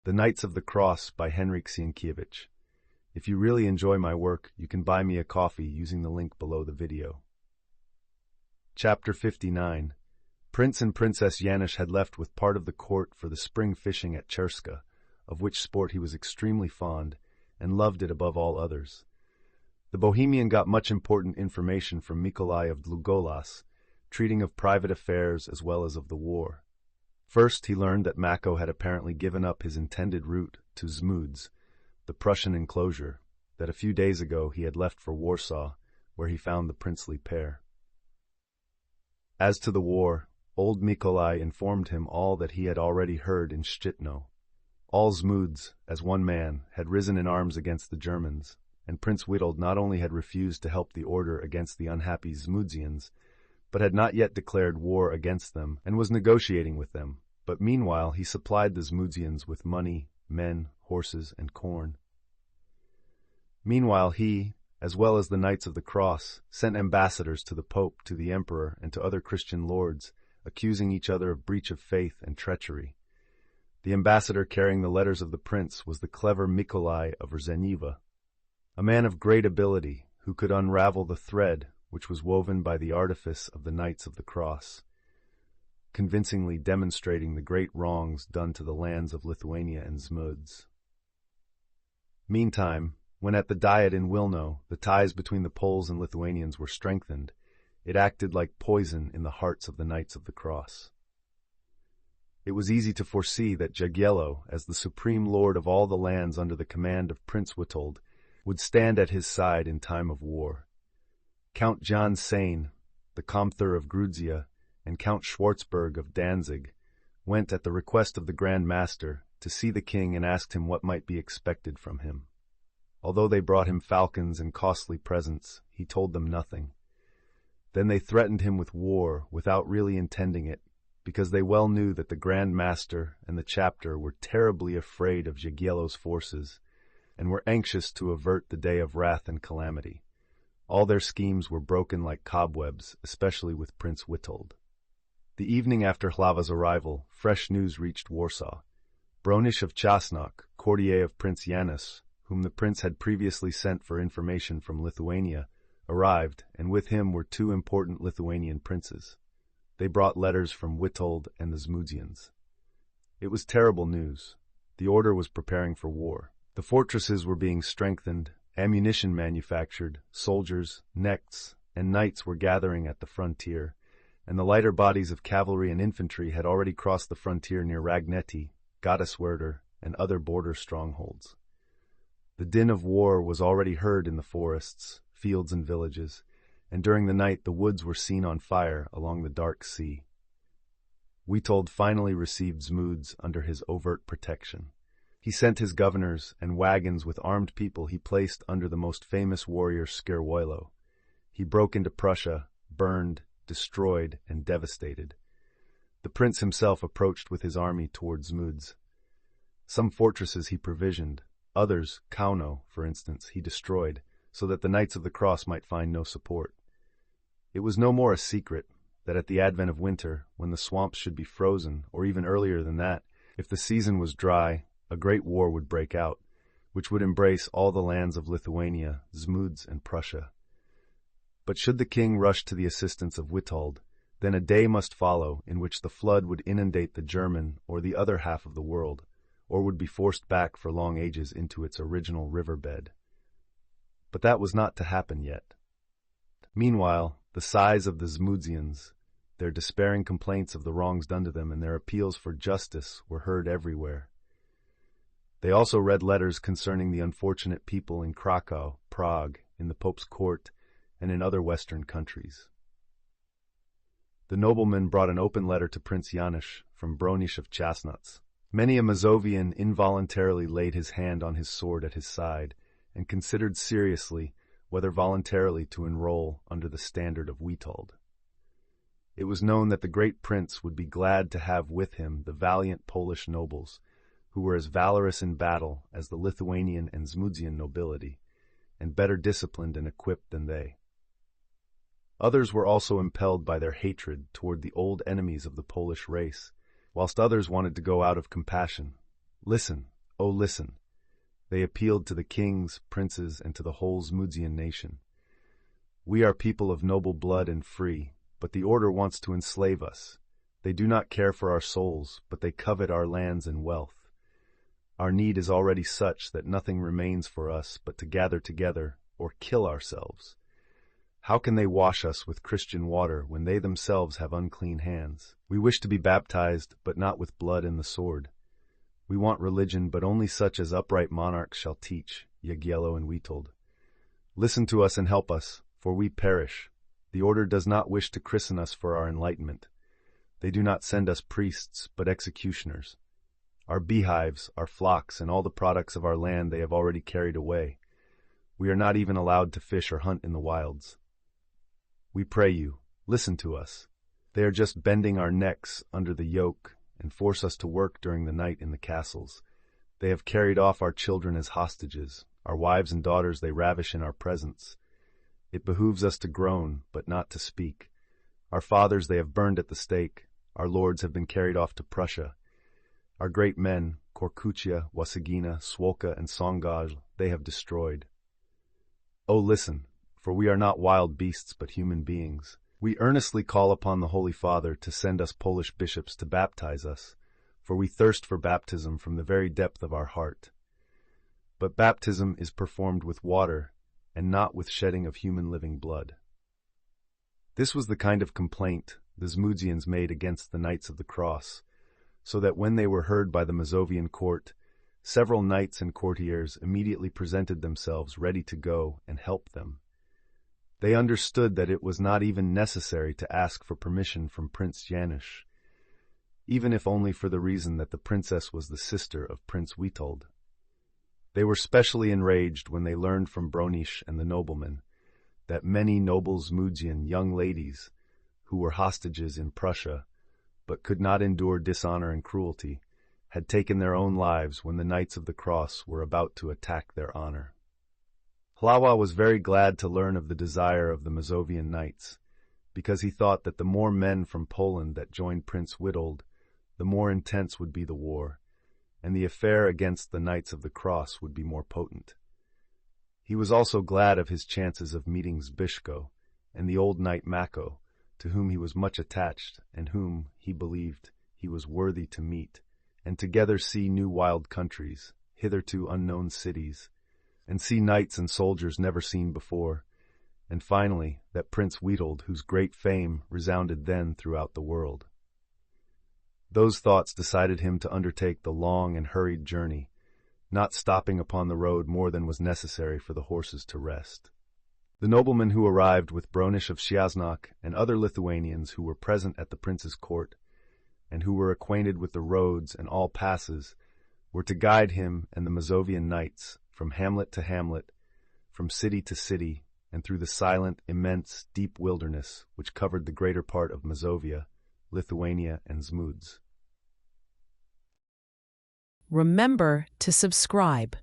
The Knights of the Cross by Henryk Sienkiewicz. If you really enjoy my work, you can buy me a coffee using the link below the video. Chapter 59. Prince and Princess Janusz had left with part of the court for the spring fishing at Cherska, of which sport he was extremely fond, and loved it above all others. The Bohemian got much important information from Mikołaj of Długolas, treating of private affairs as well as of the war. First, he learned that Mako had apparently given up his intended route to Zmudz, the Prussian enclosure, that a few days ago he had left for Warsaw, where he found the princely pair. As to the war, old Mikołaj informed him all that he had already heard in Szczytno. All Zmudz, as one man, had risen in arms against the Germans, and Prince Witold not only had refused to help the order against the unhappy Zmudzians, but had not yet declared war against them and was negotiating with them, but meanwhile he supplied the Zmudzians with money, men, horses, and corn. Meanwhile he, as well as the Knights of the Cross, sent ambassadors to the Pope, to the Emperor, and to other Christian lords, accusing each other of breach of faith and treachery. The ambassador carrying the letters of the prince was the clever Mikołaj of Rzęiwa, a man of great ability who could unravel the thread which was woven by the artifice of the Knights of the Cross, convincingly demonstrating the great wrongs done to the lands of Lithuania and Zmudz. Meantime, when at the Diet in Wilno the ties between the Poles and Lithuanians were strengthened, it acted like poison in the hearts of the Knights of the Cross. It was easy to foresee that Jagiełło, as the supreme lord of all the lands under the command of Prince Witold, would stand at his side in time of war. Count Jan Sane, the Comther of Grudzia, and Count Schwarzburg of Danzig went at the request of the Grand Master to see the king and asked him what might be expected from him. Although they brought him falcons and costly presents, he told them nothing. Then they threatened him with war without really intending it, because they well knew that the Grand Master and the chapter were terribly afraid of Jagiełło's forces and were anxious to avert the day of wrath and calamity. All their schemes were broken like cobwebs, especially with Prince Witold. The evening after Hlawa's arrival, fresh news reached Warsaw. Bronisz of Czosnok, courtier of Prince Janusz, whom the prince had previously sent for information from Lithuania, arrived, and with him were two important Lithuanian princes. They brought letters from Witold and the Zmudzians. It was terrible news. The order was preparing for war. The fortresses were being strengthened, ammunition manufactured, soldiers, knechts, and knights were gathering at the frontier, and the lighter bodies of cavalry and infantry had already crossed the frontier near Ragneti, Gotteswerder, and other border strongholds. The din of war was already heard in the forests, fields, and villages, and during the night the woods were seen on fire along the dark sea. Witold finally received Zmudz under his overt protection. He sent his governors and wagons with armed people he placed under the most famous warrior Szkierwojło. He broke into Prussia, burned, destroyed, and devastated. The prince himself approached with his army toward Zmudz. Some fortresses he provisioned, others, Kauno, for instance, he destroyed, so that the Knights of the Cross might find no support. It was no more a secret that at the advent of winter, when the swamps should be frozen, or even earlier than that, if the season was dry, a great war would break out, which would embrace all the lands of Lithuania, Zmudz, and Prussia. But should the king rush to the assistance of Witold, then a day must follow in which the flood would inundate the German or the other half of the world, or would be forced back for long ages into its original riverbed. But that was not to happen yet. Meanwhile, the sighs of the Zmudzians, their despairing complaints of the wrongs done to them, and their appeals for justice were heard everywhere. They also read letters concerning the unfortunate people in Krakow, Prague, in the Pope's court, and in other Western countries. The nobleman brought an open letter to Prince Janusz from Bronisz of Czosnok. Many a Mazovian involuntarily laid his hand on his sword at his side and considered seriously whether voluntarily to enroll under the standard of Witold. It was known that the great prince would be glad to have with him the valiant Polish nobles, who were as valorous in battle as the Lithuanian and Zmudzian nobility, and better disciplined and equipped than they. Others were also impelled by their hatred toward the old enemies of the Polish race, whilst others wanted to go out of compassion. Listen, Oh, listen. They appealed to the kings, princes, and to the whole Zmudzian nation. We are people of noble blood and free, but the order wants to enslave us. They do not care for our souls, but they covet our lands and wealth. Our need is already such that nothing remains for us but to gather together or kill ourselves. How can they wash us with Christian water when they themselves have unclean hands? We wish to be baptized, but not with blood and the sword. We want religion, but only such as upright monarchs shall teach, Jagiełło and Witold. Listen to us and help us, for we perish. The order does not wish to christen us for our enlightenment. They do not send us priests, but executioners. Our beehives, our flocks, and all the products of our land they have already carried away. We are not even allowed to fish or hunt in the wilds. We pray you, listen to us. They are just bending our necks under the yoke and force us to work during the night in the castles. They have carried off our children as hostages. Our wives and daughters they ravish in our presence. It behooves us to groan, but not to speak. Our fathers they have burned at the stake. Our lords have been carried off to Prussia. Our great men, Korkucia, Wasagina, Swolka, and Songaj, they have destroyed. Oh, listen, for we are not wild beasts but human beings. We earnestly call upon the Holy Father to send us Polish bishops to baptize us, for we thirst for baptism from the very depth of our heart. But baptism is performed with water, and not with shedding of human living blood. This was the kind of complaint the Zmudzians made against the Knights of the Cross, so that when they were heard by the Mazovian court, several knights and courtiers immediately presented themselves ready to go and help them. They understood that it was not even necessary to ask for permission from Prince Janusz, even if only for the reason that the princess was the sister of Prince Witold. They were specially enraged when they learned from Bronisz and the noblemen that many noble Zmudzian young ladies, who were hostages in Prussia, but could not endure dishonor and cruelty, had taken their own lives when the Knights of the Cross were about to attack their honor. Hlawa was very glad to learn of the desire of the Mazovian knights, because he thought that the more men from Poland that joined Prince Witold, the more intense would be the war, and the affair against the Knights of the Cross would be more potent. He was also glad of his chances of meeting Zbyszko and the old knight Mako, to whom he was much attached and whom, he believed, he was worthy to meet, and together see new wild countries, hitherto unknown cities, and see knights and soldiers never seen before, and finally that Prince Witold, whose great fame resounded then throughout the world. Those thoughts decided him to undertake the long and hurried journey, not stopping upon the road more than was necessary for the horses to rest. The noblemen who arrived with Bronisz of Siasnok and other Lithuanians who were present at the prince's court, and who were acquainted with the roads and all passes, were to guide him and the Mazovian knights from hamlet to hamlet, from city to city, and through the silent, immense, deep wilderness which covered the greater part of Mazovia, Lithuania, and Zmudz. Remember to subscribe.